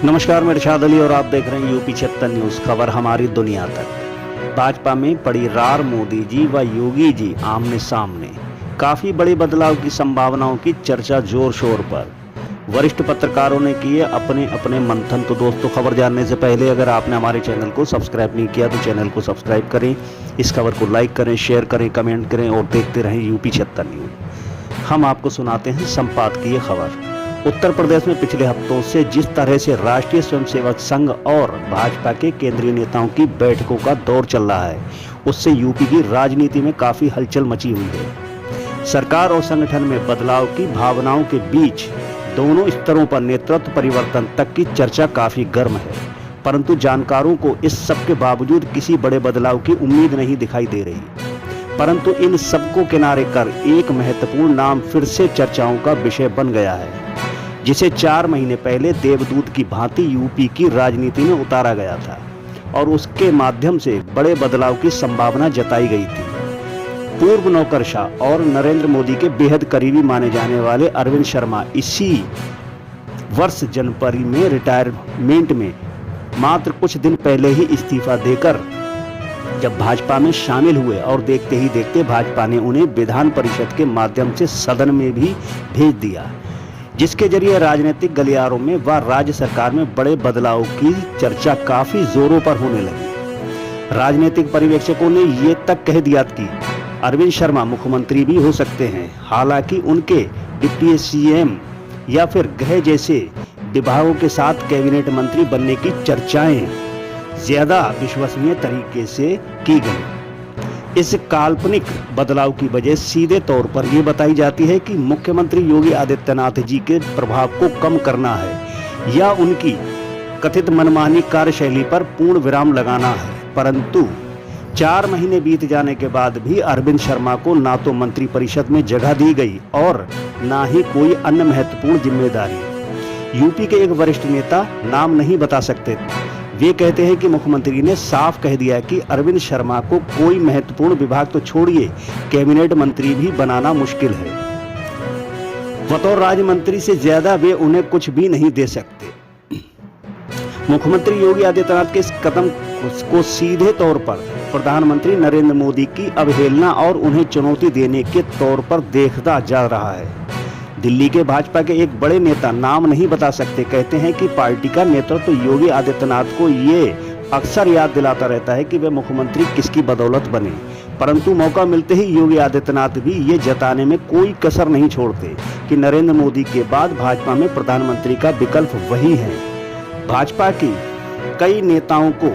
नमस्कार, मैं इरशाद अली और आप देख रहे हैं यूपी 76 न्यूज़। खबर हमारी दुनिया तक। भाजपा में पड़ी रार, मोदी जी व योगी जी आमने सामने। काफ़ी बड़े बदलाव की संभावनाओं की चर्चा जोर शोर पर। वरिष्ठ पत्रकारों ने किए अपने अपने मंथन। तो दोस्तों, खबर जानने से पहले अगर आपने हमारे चैनल को सब्सक्राइब नहीं किया तो चैनल को सब्सक्राइब करें, इस खबर को लाइक करें, शेयर करें, कमेंट करें और देखते रहें यूपी 76 न्यूज़। हम आपको सुनाते हैं संपादकीय खबर। उत्तर प्रदेश में पिछले हफ्तों से जिस तरह से राष्ट्रीय स्वयंसेवक संघ और भाजपा के केंद्रीय नेताओं की बैठकों का दौर चल रहा है, उससे यूपी की राजनीति में काफी हलचल मची हुई है। सरकार और संगठन में बदलाव की भावनाओं के बीच दोनों स्तरों पर नेतृत्व परिवर्तन तक की चर्चा काफी गर्म है, परंतु जानकारों को इस सब के बावजूद किसी बड़े बदलाव की उम्मीद नहीं दिखाई दे रही। परंतु इन सबको किनारे कर एक महत्वपूर्ण नाम फिर से चर्चाओं का विषय बन गया है, जिसे 4 महीने पहले देवदूत की भांति यूपी की राजनीति में उतारा गया था और उसके माध्यम से बड़े बदलाव की संभावना जताई गई थी। पूर्व नौकरशाह और नरेंद्र मोदी के बेहद करीबी माने जाने वाले अरविंद शर्मा इसी वर्ष जनवरी में रिटायरमेंट में मात्र कुछ दिन पहले ही इस्तीफा देकर जब भाजपा में शामिल हुए और देखते ही देखते भाजपा ने उन्हें विधान परिषद के माध्यम से सदन में भी भेज दिया, जिसके जरिए राजनीतिक गलियारों में व राज्य सरकार में बड़े बदलाव की चर्चा काफी जोरों पर होने लगी। राजनीतिक पर्यवेक्षकों ने ये तक कह दिया कि अरविंद शर्मा मुख्यमंत्री भी हो सकते हैं। हालांकि उनके डिप्टी सीएम या फिर गृह जैसे विभागों के साथ कैबिनेट मंत्री बनने की चर्चाएं ज्यादा विश्वसनीय तरीके से की गई। इस काल्पनिक बदलाव की वजह सीधे तौर पर यह बताई जाती है कि मुख्यमंत्री योगी आदित्यनाथ जी के प्रभाव को कम करना है या उनकी कथित मनमानी कार्यशैली पर पूर्ण विराम लगाना है। परंतु 4 महीने बीत जाने के बाद भी अरविंद शर्मा को ना तो मंत्री परिषद में जगह दी गई और ना ही कोई अन्य महत्वपूर्ण जिम्मेदारी। यूपी के एक वरिष्ठ नेता, नाम नहीं बता सकते, वे कहते हैं कि मुख्यमंत्री ने साफ कह दिया कि अरविंद शर्मा को कोई महत्वपूर्ण विभाग तो छोड़िए, कैबिनेट मंत्री भी बनाना मुश्किल है। बतौर राज्य मंत्री से ज्यादा वे उन्हें कुछ भी नहीं दे सकते। मुख्यमंत्री योगी आदित्यनाथ के इस कदम को सीधे तौर पर प्रधानमंत्री नरेंद्र मोदी की अवहेलना और उन्हें चुनौती देने के तौर पर देखा जा रहा है। दिल्ली के भाजपा के एक बड़े नेता, नाम नहीं बता सकते, कहते हैं कि पार्टी का नेतृत्व योगी आदित्यनाथ को ये अक्सर याद दिलाता रहता है कि वे मुख्यमंत्री किसकी बदौलत बने, परंतु मौका मिलते ही योगी आदित्यनाथ भी ये जताने में कोई कसर नहीं छोड़ते कि नरेंद्र मोदी के बाद भाजपा में प्रधानमंत्री का विकल्प वही है। भाजपा की कई नेताओं को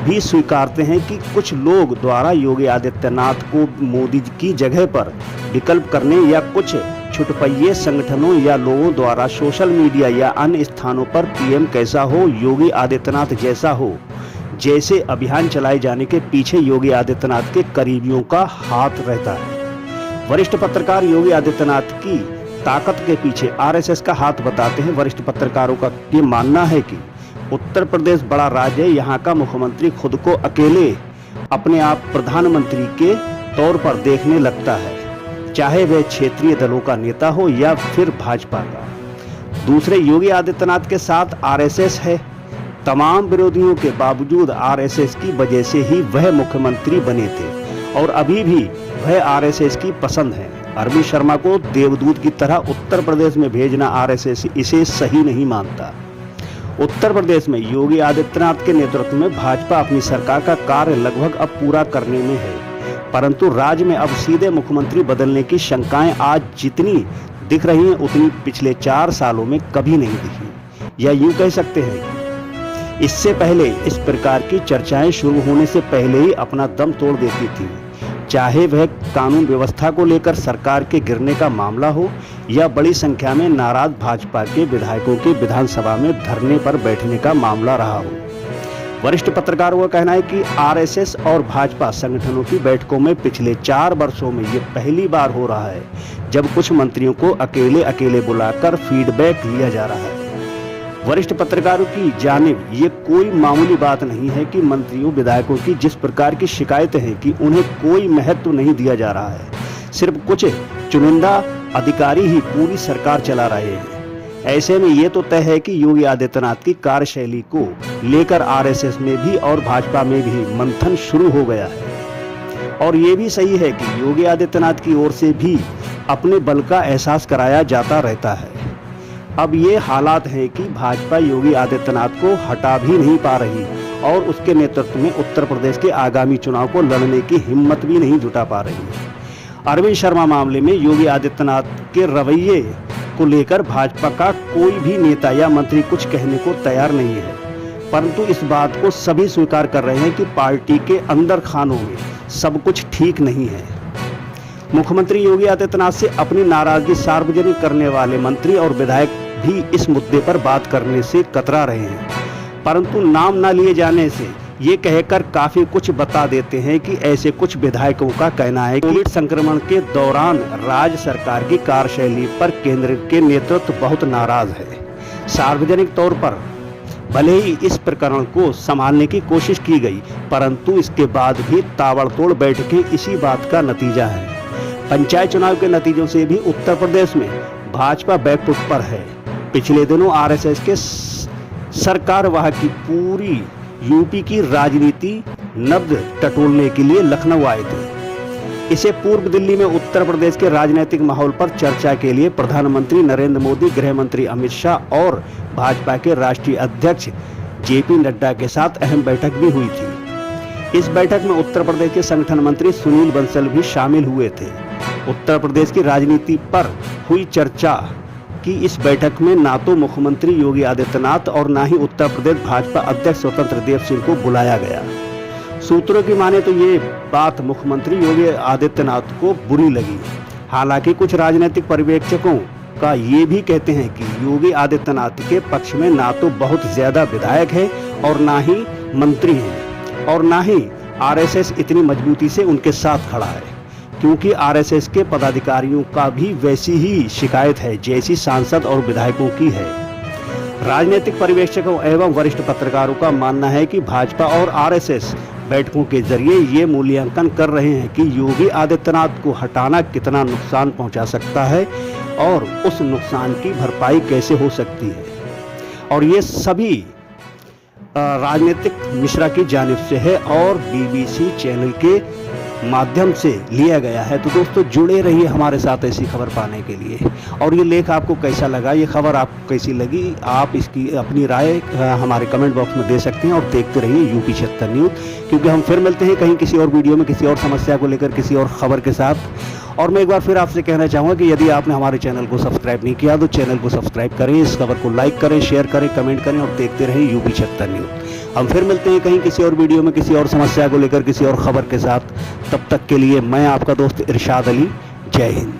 भी स्वीकारते हैं कि कुछ लोग द्वारा योगी आदित्यनाथ को मोदी की जगह पर विकल्प करने या कुछ छुटपैये संगठनों या लोगों द्वारा सोशल मीडिया या अन्य स्थानों पर पीएम कैसा हो, योगी आदित्यनाथ जैसा हो, जैसे अभियान चलाए जाने के पीछे योगी आदित्यनाथ के करीबियों का हाथ रहता है। वरिष्ठ पत्रकार योगी आदित्यनाथ की ताकत के पीछे आरएसएस का हाथ बताते हैं। वरिष्ठ पत्रकारों का ये मानना है कि उत्तर प्रदेश बड़ा राज्य है, यहाँ का मुख्यमंत्री खुद को अकेले अपने आप प्रधानमंत्री के तौर पर देखने लगता है, चाहे वह क्षेत्रीय दलों का नेता हो या फिर भाजपा का। दूसरे, योगी आदित्यनाथ के साथ आरएसएस है। तमाम विरोधियों के बावजूद आरएसएस की वजह से ही वह मुख्यमंत्री बने थे और अभी भी वह आरएसएस की पसंद है। अरविंद शर्मा को देवदूत की तरह उत्तर प्रदेश में भेजना आरएसएस इसे सही नहीं मानता। उत्तर प्रदेश में योगी आदित्यनाथ के नेतृत्व में भाजपा अपनी सरकार का कार्य लगभग अब पूरा करने में है, परंतु राज्य में अब सीधे मुख्यमंत्री बदलने की शंकाएं आज जितनी दिख रही हैं उतनी पिछले 4 सालों में कभी नहीं दिखी। या यूं कह सकते हैं इससे पहले इस प्रकार की चर्चाएं शुरू होने से पहले ही अपना दम तोड़ देती थी, चाहे वह कानून व्यवस्था को लेकर सरकार के गिरने का मामला हो या बड़ी संख्या में नाराज भाजपा के विधायकों के विधानसभा में धरने पर बैठने का मामला रहा हो। वरिष्ठ पत्रकारों का कहना है कि आरएसएस और भाजपा संगठनों की बैठकों में पिछले 4 वर्षों में ये पहली बार हो रहा है जब कुछ मंत्रियों को अकेले अकेले बुलाकर फीडबैक लिया जा रहा है। वरिष्ठ पत्रकारों की जानिब ये कोई मामूली बात नहीं है कि मंत्रियों विधायकों की जिस प्रकार की शिकायतें हैं कि उन्हें कोई महत्व नहीं दिया जा रहा है, सिर्फ कुछ चुनिंदा अधिकारी ही पूरी सरकार चला रहे हैं। ऐसे में ये तो तय है कि योगी आदित्यनाथ की कार्यशैली को लेकर आरएसएस में भी और भाजपा में भी मंथन शुरू हो गया है। और ये भी सही है कि योगी आदित्यनाथ की ओर से भी अपने बल का एहसास कराया जाता रहता है। अब ये हालात है कि भाजपा योगी आदित्यनाथ को हटा भी नहीं पा रही और उसके नेतृत्व में उत्तर प्रदेश के आगामी चुनाव को लड़ने की हिम्मत भी नहीं जुटा पा रही। अरविंद शर्मा मामले में योगी आदित्यनाथ के रवैये को लेकर भाजपा का कोई भी नेता या मंत्री कुछ कहने को तैयार नहीं है, परंतु इस बात को सभी स्वीकार कर रहे हैं कि पार्टी के अंदर खानों में सब कुछ ठीक नहीं है। मुख्यमंत्री योगी आदित्यनाथ से अपनी नाराजगी सार्वजनिक करने वाले मंत्री और विधायक भी इस मुद्दे पर बात करने से कतरा रहे हैं, परंतु नाम न लिए जाने से ये कहकर काफी कुछ बता देते हैं कि ऐसे कुछ विधायकों का कहना है कि कोविड संक्रमण के दौरान राज्य सरकार की कार्यशैली पर केंद्र के नेतृत्व बहुत नाराज है। सार्वजनिक तौर पर भले ही इस प्रकरण को संभालने की कोशिश की गई, परंतु इसके बाद भी ताबड़तोड़ बैठकें इसी बात का नतीजा है। पंचायत चुनाव के नतीजों से भी उत्तर प्रदेश में भाजपा बैकफुट पर है। पिछले दिनों आरएसएस के सरकार वहां की पूरी यूपी की राजनीति नब्ज टटोलने के लिए लखनऊ आए थे। इसे पूर्व दिल्ली में उत्तर प्रदेश के राजनीतिक माहौल पर चर्चा के लिए प्रधानमंत्री नरेंद्र मोदी, गृह मंत्री अमित शाह और भाजपा के राष्ट्रीय अध्यक्ष जेपी नड्डा के साथ अहम बैठक भी हुई थी। इस बैठक में उत्तर प्रदेश के संगठन मंत्री सुनील बंसल भी शामिल हुए थे। उत्तर प्रदेश की राजनीति पर हुई चर्चा कि इस बैठक में ना तो मुख्यमंत्री योगी आदित्यनाथ और ना ही उत्तर प्रदेश भाजपा अध्यक्ष स्वतंत्र देव सिंह को बुलाया गया। सूत्रों की माने तो ये बात मुख्यमंत्री योगी आदित्यनाथ को बुरी लगी। हालांकि कुछ राजनीतिक पर्यवेक्षकों का ये भी कहते हैं कि योगी आदित्यनाथ के पक्ष में ना तो बहुत ज्यादा विधायक है और ना ही मंत्री हैं और ना ही आरएसएस इतनी मजबूती से उनके साथ खड़ा है, क्योंकि आरएसएस के पदाधिकारियों का भी वैसी ही शिकायत है जैसी सांसद और विधायकों की है। राजनीतिक पर्यवेक्षकों एवं वरिष्ठ पत्रकारों का मानना है कि भाजपा और आरएसएस बैठकों के जरिए ये मूल्यांकन कर रहे हैं कि योगी आदित्यनाथ को हटाना कितना नुकसान पहुंचा सकता है और उस नुकसान की भरपाई कैसे हो सकती है। और ये सभी राजनीतिक मिश्रा की जानिब से है और बीबीसी चैनल के माध्यम से लिया गया है। तो दोस्तों जुड़े रहिए हमारे साथ ऐसी खबर पाने के लिए। और ये लेख आपको कैसा लगा, ये खबर आपको कैसी लगी, आप इसकी अपनी राय हमारे कमेंट बॉक्स में दे सकते हैं। और देखते रहिए यूपी 76 न्यूज़, क्योंकि हम फिर मिलते हैं कहीं किसी और वीडियो में किसी और समस्या को लेकर किसी और खबर के साथ। और मैं एक बार फिर आपसे कहना चाहूँगा कि यदि आपने हमारे चैनल को सब्सक्राइब नहीं किया तो चैनल को सब्सक्राइब करें, इस खबर को लाइक करें, शेयर करें, कमेंट करें और देखते रहें यूपी 76 न्यूज़। हम फिर मिलते हैं कहीं किसी और वीडियो में किसी और समस्या को लेकर किसी और खबर के साथ। तब तक के लिए मैं आपका दोस्त इरशाद अली। जय हिंद।